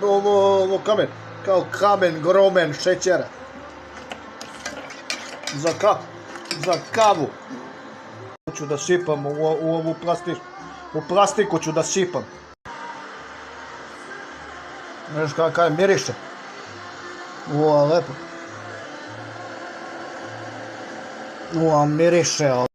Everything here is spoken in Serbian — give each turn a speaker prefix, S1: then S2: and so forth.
S1: ovo kamen, kao kamen, gromen, šećera. Za kavu. Hoću da sipam u ovu plastiku ću da sipam. Znaš kako miriše. Lepo. Miriše.